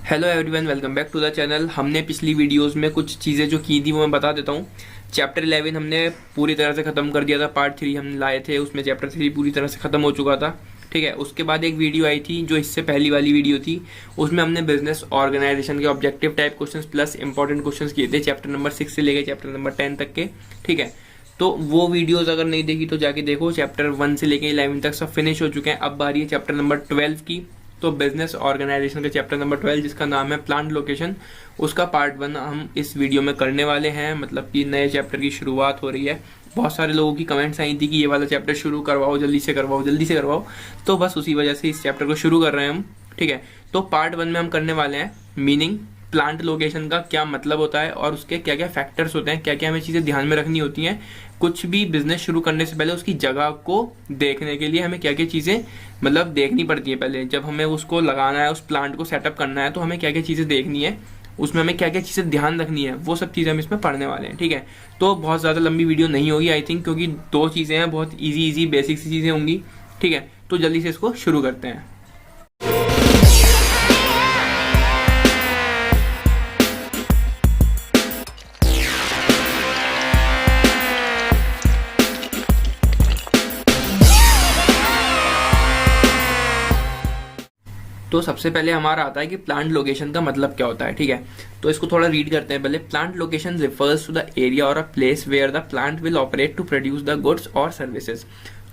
Hello everyone, welcome back to the channel. हमने पिछली videos में कुछ चीज़ें जो की थी वो मैं बता देता हूँ। चैप्टर 11 हमने पूरी तरह से ख़त्म कर दिया था। पार्ट 3 हम लाए थे, उसमें चैप्टर 3 पूरी तरह से ख़त्म हो चुका था। ठीक है, उसके बाद एक वीडियो आई थी जो इससे पहली वाली वीडियो थी। उसमें हमने बिजनेस ऑर्गेनाइजेशन के objective type question plus important question किए थे, चैप्टर नंबर 6 से लेकर चैप्टर नंबर 10 तक के। ठीक है, तो वो वीडियोस अगर नहीं देखी तो जाके देखो। चैप्टर 1 से लेकर 11 तक सब फिनिश हो चुके हैं। अब बारी है चैप्टर नंबर 12 की। तो बिजनेस ऑर्गेनाइजेशन का चैप्टर नंबर 12 जिसका नाम है प्लांट लोकेशन, उसका पार्ट 1 हम इस वीडियो में करने वाले हैं। मतलब कि नए चैप्टर की शुरुआत हो रही है। बहुत सारे लोगों की कमेंट्स आई थी कि ये वाला चैप्टर शुरू करवाओ, जल्दी से करवाओ, जल्दी से करवाओ। तो बस उसी वजह से इस चैप्टर को शुरू कर रहे हैं हम। ठीक है, तो पार्ट 1 में हम करने वाले हैं मीनिंग, प्लांट लोकेशन का क्या मतलब होता है और उसके क्या क्या फैक्टर्स होते हैं, क्या क्या हमें चीज़ें ध्यान में रखनी होती हैं। कुछ भी बिजनेस शुरू करने से पहले उसकी जगह को देखने के लिए हमें क्या क्या चीज़ें मतलब देखनी पड़ती है। पहले जब हमें उसको लगाना है, उस प्लांट को सेटअप करना है, तो हमें क्या क्या चीज़ें देखनी है, उसमें हमें क्या क्या चीज़ें ध्यान रखनी है, वो सब चीज़ें हम इसमें पढ़ने वाले हैं। ठीक है, तो बहुत ज़्यादा लंबी वीडियो नहीं होगी आई थिंक, क्योंकि दो चीज़ें हैं, बहुत ईजी बेसिक सी चीज़ें होंगी। ठीक है, तो जल्दी से इसको शुरू करते हैं। तो सबसे पहले हमारा आता है कि प्लांट लोकेशन का मतलब क्या होता है। ठीक है, तो इसको थोड़ा रीड करते हैं पहले। Plant location refers to the area or a place where the plant will operate to produce the goods or services.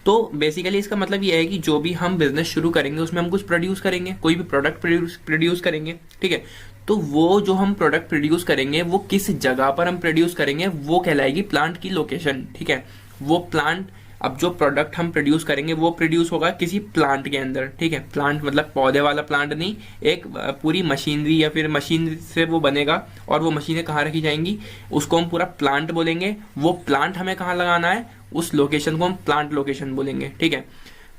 तो बेसिकली इसका मतलब ये है कि जो भी हम बिजनेस शुरू करेंगे उसमें हम कुछ प्रोड्यूस करेंगे, कोई भी प्रोडक्ट प्रोड्यूस करेंगे। ठीक है, तो वो जो हम प्रोडक्ट प्रोड्यूस करेंगे वो किस जगह पर हम प्रोड्यूस करेंगे वो कहलाएगी प्लांट की लोकेशन। ठीक है, वो प्लांट, अब जो प्रोडक्ट हम प्रोड्यूस करेंगे वो प्रोड्यूस होगा किसी प्लांट के अंदर। ठीक है, प्लांट मतलब पौधे वाला प्लांट नहीं, एक पूरी मशीनरी या फिर मशीन से वो बनेगा। और वो मशीनें कहाँ रखी जाएंगी, उसको हम पूरा प्लांट बोलेंगे। वो प्लांट हमें कहाँ लगाना है, उस लोकेशन को हम प्लांट लोकेशन बोलेंगे। ठीक है,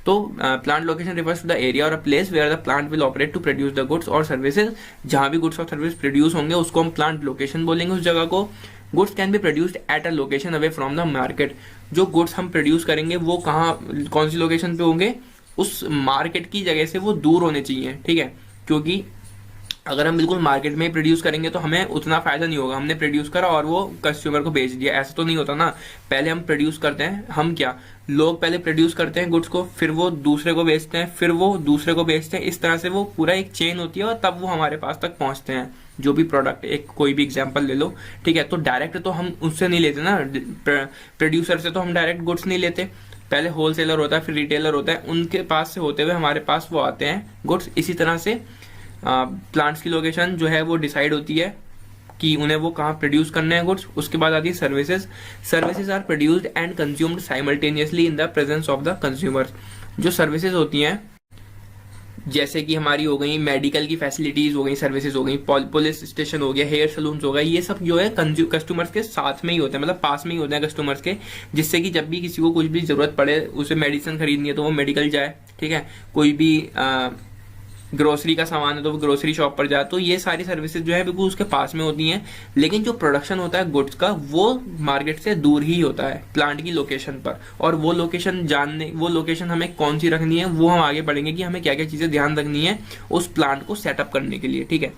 तो plant location refers to the area or a place where the plant will operate to produce the goods or services. जहां भी गुड्स और सर्विस प्रोड्यूस होंगे उसको हम प्लांट लोकेशन बोलेंगे, उस जगह को। Goods can be produced at a location away from the market. जो गुड्स हम प्रोड्यूस करेंगे वो कहाँ, कौन सी लोकेशन पे होंगे, उस मार्केट की जगह से वो दूर होने चाहिए। ठीक है, क्योंकि अगर हम बिल्कुल मार्केट में ही प्रोड्यूस करेंगे तो हमें उतना फायदा नहीं होगा। हमने प्रोड्यूस करा और वो कस्टमर को बेच दिया, ऐसा तो नहीं होता ना। पहले हम प्रोड्यूस करते हैं, हम क्या, लोग पहले प्रोड्यूस करते हैं गुड्स को, फिर वो दूसरे को बेचते हैं, फिर वो दूसरे को बेचते हैं। इस तरह से वो पूरा एक चेन होती है और तब वो हमारे पास तक पहुंचते हैं। जो भी प्रोडक्ट, एक कोई भी एग्जांपल ले लो। ठीक है, तो डायरेक्ट तो हम उससे नहीं लेते ना, प्रोड्यूसर से तो हम डायरेक्ट गुड्स नहीं लेते। पहले होलसेलर होता है, फिर रिटेलर होता है, उनके पास से होते हुए हमारे पास वो आते हैं गुड्स। इसी तरह से प्लांट्स की लोकेशन जो है वो डिसाइड होती है कि उन्हें वो कहाँ प्रोड्यूस करने हैं गुड्स। उसके बाद आती है services. Services are produced and consumed simultaneously in the presence of the consumer. जो सर्विसेज होती हैं, जैसे कि हमारी हो गई मेडिकल की फैसिलिटीज हो गई, सर्विसेज हो गई, पुलिस स्टेशन हो गया, हेयर सलून्स हो गए, ये सब जो है कस्टमर्स के साथ में ही होते हैं, मतलब पास में ही होते हैं कस्टमर्स के। जिससे कि जब भी किसी को कुछ भी जरूरत पड़े, उसे मेडिसिन खरीदनी है तो वो मेडिकल जाए। ठीक है, कोई भी ग्रोसरी का सामान है तो वो ग्रोसरी शॉप पर जाए। तो ये सारी सर्विसेज जो है बिल्कुल उसके पास में होती हैं। लेकिन जो प्रोडक्शन होता है गुड्स का वो मार्केट से दूर ही होता है, प्लांट की लोकेशन पर। और वो लोकेशन हमें कौन सी रखनी है वो हम आगे बढ़ेंगे कि हमें क्या क्या चीजें ध्यान रखनी है उस प्लांट को सेटअप करने के लिए। ठीक है,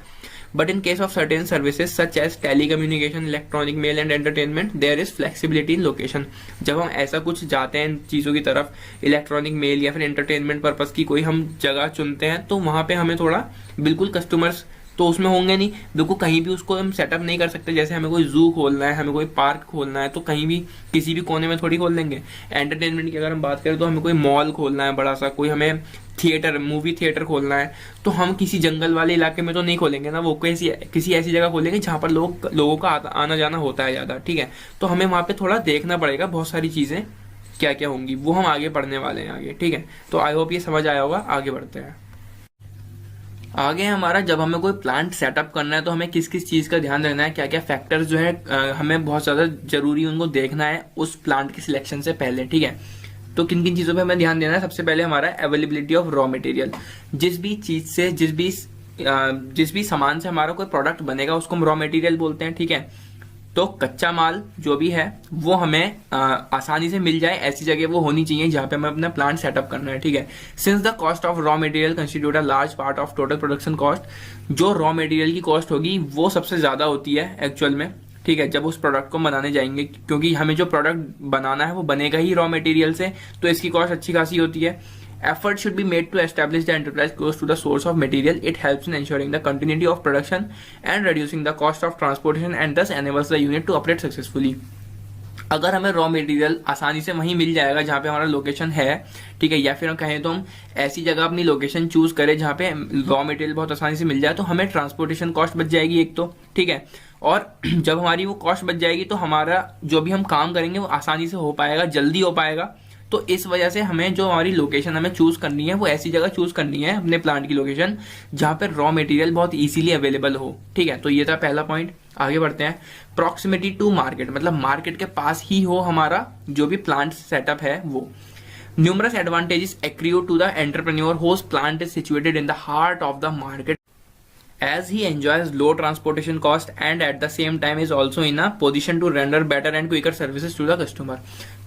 but in case of certain services such as telecommunication, electronic mail and entertainment, there is flexibility in location. जब हम ऐसा कुछ जाते हैं इन चीज़ों की तरफ, इलेक्ट्रॉनिक मेल या फिर एंटरटेनमेंट पर्पस की कोई हम जगह चुनते हैं, तो वहाँ पे हमें थोड़ा, बिल्कुल कस्टमर्स तो उसमें होंगे नहीं, बिल्कुल कहीं भी उसको हम सेटअप नहीं कर सकते। जैसे हमें कोई जू खोलना है, हमें कोई पार्क खोलना है, तो कहीं भी किसी भी कोने में थोड़ी खोल देंगे। एंटरटेनमेंट की अगर हम बात करें तो हमें कोई मॉल खोलना है बड़ा सा, कोई हमें थिएटर, मूवी थिएटर खोलना है, तो हम किसी जंगल वाले इलाके में तो नहीं खोलेंगे ना, वो किसी ऐसी जगह खोलेंगे जहाँ पर लोगों का आना जाना होता है ज़्यादा। ठीक है, तो हमें वहाँ पे थोड़ा देखना पड़ेगा, बहुत सारी चीज़ें क्या क्या होंगी वो हम आगे पढ़ने वाले हैं आगे। ठीक है, तो आई होप ये समझ आया होगा। आगे बढ़ते हैं। आगे हमारा, जब हमें कोई प्लांट सेटअप करना है तो हमें किस किस चीज़ का ध्यान रखना है, क्या क्या फैक्टर्स जो है हमें बहुत ज़्यादा जरूरी उनको देखना है उस प्लांट की सिलेक्शन से पहले। ठीक है, तो किन किन चीज़ों पे हमें ध्यान देना है। सबसे पहले हमारा अवेलेबिलिटी ऑफ रॉ मटेरियल। जिस भी चीज़ से, जिस भी सामान से हमारा कोई प्रोडक्ट बनेगा उसको हम रॉ मटेरियल बोलते हैं। ठीक है, तो कच्चा माल जो भी है वो हमें आसानी से मिल जाए, ऐसी जगह वो होनी चाहिए जहां पे हमें अपना प्लांट सेटअप करना है, ठीक है। Since the cost of raw material constitute a large part of total production cost, जो रॉ मटेरियल की कॉस्ट होगी वो सबसे ज्यादा होती है एक्चुअल में, ठीक है, जब उस प्रोडक्ट को बनाने जाएंगे, क्योंकि हमें जो प्रोडक्ट बनाना है वो बनेगा ही रॉ मटेरियल से, तो इसकी कॉस्ट अच्छी खासी होती है। Effort should be made to establish the enterprise close to the source of material. It helps in ensuring the continuity of production and reducing the cost of transportation and thus enables the unit to operate successfully. अगर हमें raw material आसानी से वहीं मिल जाएगा जहां पे हमारा location है, ठीक है, या फिर हम कहें तो हम ऐसी जगह अपनी लोकेशन चूज करें जहां पे रॉ मटेरियल बहुत आसानी से मिल जाए, तो हमें ट्रांसपोर्टेशन कॉस्ट बच जाएगी एक तो, ठीक है। और जब हमारी वो कॉस्ट बच जाएगी तो हमारा जो भी हम काम करेंगे वो आसानी से हो पाएगा, जल्दी हो पाएगा। तो इस वजह से हमें जो हमारी लोकेशन हमें चूज करनी है वो ऐसी जगह चूज करनी है अपने प्लांट की लोकेशन जहां पर रॉ मटेरियल बहुत इजीली अवेलेबल हो, ठीक है। तो ये था पहला पॉइंट। आगे बढ़ते हैं। प्रॉक्सिमिटी टू मार्केट, मतलब मार्केट के पास ही हो हमारा जो भी प्लांट सेटअप है वो। Numerous advantages accrue to the entrepreneur whose plant is situated in the heart of the market as he enjoys low transportation cost and at the same time is also in a position to render better and quicker services to the customer।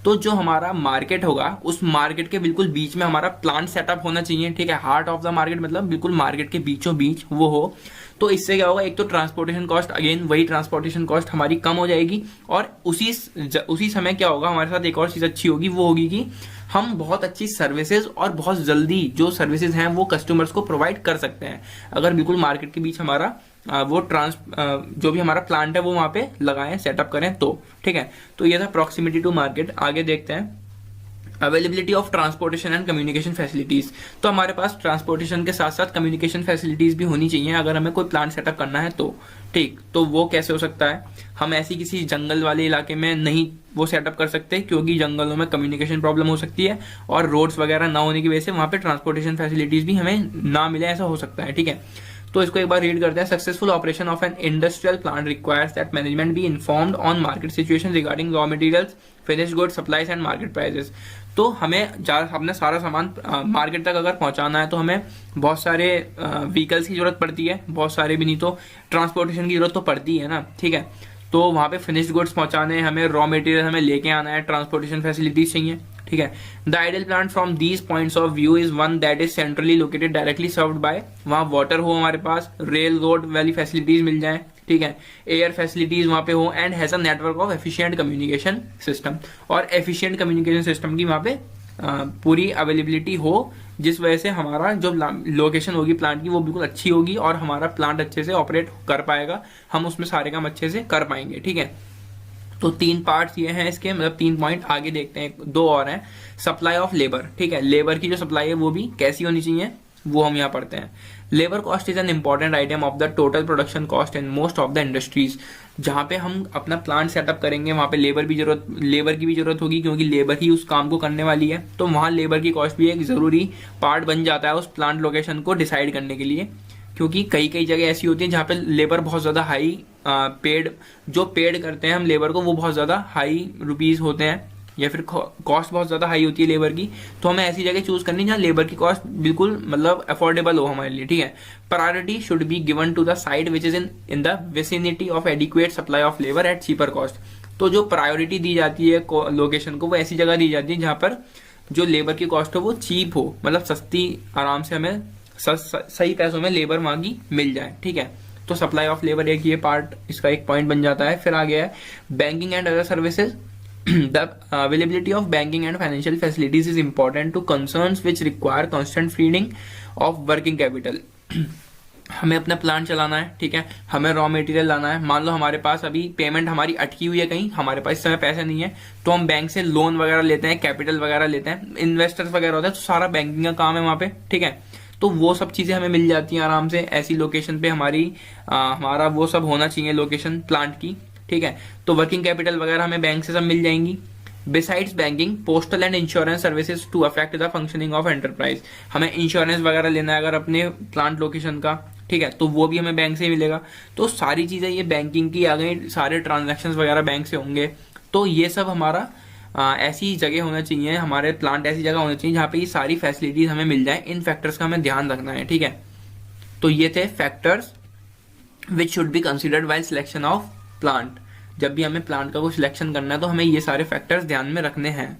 तो जो हमारा market होगा उस market के बिल्कुल बीच में हमारा plant setup होना चाहिए, ठीक है। हार्ट ऑफ द मार्केट मतलब बिल्कुल मार्केट के बीचों बीच वो हो। तो इससे क्या होगा, एक तो ट्रांसपोर्टेशन कॉस्ट, अगेन वही ट्रांसपोर्टेशन कॉस्ट हमारी कम हो जाएगी, और उसी समय क्या होगा हमारे साथ एक और चीज अच्छी होगी, वो होगी कि हम बहुत अच्छी सर्विसेज और बहुत जल्दी जो सर्विसेज हैं वो कस्टमर्स को प्रोवाइड कर सकते हैं अगर बिल्कुल मार्केट के बीच हमारा वो जो भी हमारा प्लांट है वो वहां पे लगाएं, सेटअप करें तो, ठीक है। तो ये था प्रॉक्सिमिटी टू मार्केट। आगे देखते हैं availability of transportation and communication facilities. तो हमारे पास ट्रांसपोर्टेशन के साथ साथ कम्युनिकेशन फैसिलिटीज भी होनी चाहिए अगर हमें कोई प्लांट सेटअप करना है तो, ठीक। तो वो कैसे हो सकता है, हम ऐसी किसी जंगल वाले इलाके में नहीं वो सेटअप कर सकते, क्योंकि जंगलों में कम्युनिकेशन प्रॉब्लम हो सकती है और रोड्स वगैरह ना होने की वजह से वहां पे ट्रांसपोर्टेशन फैसिलिटीज भी हमें ना मिले, ऐसा हो सकता है, ठीक है। तो इसको एक बार रीड करते हैं। Successful operation of an industrial plant requires that management be informed on market situation regarding raw materials, finished goods, supplies and market prices. तो हमें अपना सारा सामान मार्केट तक अगर पहुंचाना है तो हमें बहुत सारे व्हीकल्स की जरूरत पड़ती है, बहुत सारे भी नहीं तो ट्रांसपोर्टेशन की जरूरत तो पड़ती है ना, ठीक है। तो वहां पे फिनिश्ड गुड्स पहुंचाने, हमें रॉ मटेरियल हमें लेके आना है, ट्रांसपोर्टेशन फैसिलिटीज चाहिए, ठीक है। The ideal plant from these points of view is one that is centrally located directly served by, वहां वाटर हो हमारे पास, रेल रोड वाली फैसिलिटीज मिल जाए, ठीक है, एयर फैसिलिटीज वहां पे हो, and has a network of efficient communication system, और एफिशिएंट कम्युनिकेशन सिस्टम की वहां पे पूरी अवेलेबिलिटी हो, जिस वजह से हमारा जो लोकेशन होगी प्लांट की वो बिल्कुल अच्छी होगी और हमारा प्लांट अच्छे से ऑपरेट कर पाएगा, हम उसमें सारे काम अच्छे से कर पाएंगे, ठीक है। तो 3 पार्ट्स ये हैं इसके, मतलब 3 पॉइंट। आगे देखते हैं, 2 और हैं। सप्लाई ऑफ लेबर, ठीक है, लेबर की जो सप्लाई है वो भी कैसी होनी चाहिए वो हम यहाँ पढ़ते हैं। Labour cost is an important item of the total production cost in most of the industries. जहां पे हम अपना प्लांट सेटअप करेंगे वहां पे लेबर की भी जरूरत होगी, क्योंकि लेबर ही उस काम को करने वाली है, तो वहां लेबर की कॉस्ट भी एक जरूरी पार्ट बन जाता है उस प्लांट लोकेशन को डिसाइड करने के लिए। क्योंकि कई जगह ऐसी होती है जहां पे लेबर बहुत ज्यादा हाई पेड करते हैं हम लेबर को, वो बहुत ज्यादा हाई रुपीज होते हैं, या फिर कॉस्ट बहुत ज्यादा हाई होती है लेबर की। तो हमें ऐसी जगह चूज करनी जहां लेबर की कॉस्ट बिल्कुल मतलब अफोर्डेबल हो हमारे लिए, ठीक है। Priority should be given to the site which is in the vicinity of adequate supply of labour at cheaper cost. तो जो प्रायोरिटी दी जाती है लोकेशन को, वो ऐसी जगह दी जाती है जहां पर जो लेबर की कॉस्ट हो वो चीप हो, मतलब सस्ती, आराम से हमें सही पैसों में लेबर वहां की मिल जाए, ठीक है। तो सप्लाई ऑफ लेबर एक ये पार्ट, इसका एक पॉइंट बन जाता है। फिर आ गया है banking and other services. The availability of banking and financial facilities is important to concerns which require constant feeding of working capital. हमें अपना प्लांट चलाना है, ठीक है, हमें रॉ मटेरियल लाना है। मान लो हमारे पास अभी पेमेंट हमारी अटकी हुई है कहीं, हमारे पास इस समय पैसे नहीं है, तो हम बैंक से लोन वगैरह लेते हैं, कैपिटल वगैरह लेते हैं, इन्वेस्टर्स वगैरह होते हैं, तो सारा बैंकिंग का काम है वहां पे, ठीक है। तो वो सब चीजें हमें मिल जाती हैं आराम से ऐसी लोकेशन पे। हमारा वो सब होना चाहिए लोकेशन प्लांट की, ठीक है। तो वर्किंग कैपिटल वगैरह हमें बैंक से सब मिल जाएंगी। Besides banking, postal and insurance services to affect the functioning of enterprise. हमें इंश्योरेंस वगैरह लेना है अगर अपने प्लांट लोकेशन का, ठीक है, तो वो भी हमें बैंक से ही मिलेगा। तो सारी चीजें ये बैंकिंग की आ गई, सारे ट्रांजेक्शन्स वगैरह बैंक से होंगे। तो ये सब हमारा ऐसी जगह होना चाहिए, हमारे प्लांट ऐसी जगह होना चाहिए जहां पे ये सारी फैसिलिटीज हमें मिल जाए। इन फैक्टर्स का हमें ध्यान रखना है, ठीक है। तो ये थे factors which should be considered while selection of plant. जब भी हमें प्लांट का कोई सिलेक्शन करना है तो हमें ये सारे फैक्टर्स ध्यान में रखने हैं।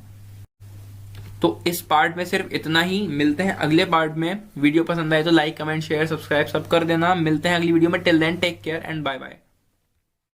तो इस पार्ट में सिर्फ इतना ही, मिलते हैं अगले पार्ट में। वीडियो पसंद आए तो लाइक कमेंट शेयर सब्सक्राइब सब कर देना। मिलते हैं अगली वीडियो में। Till then take care and bye bye.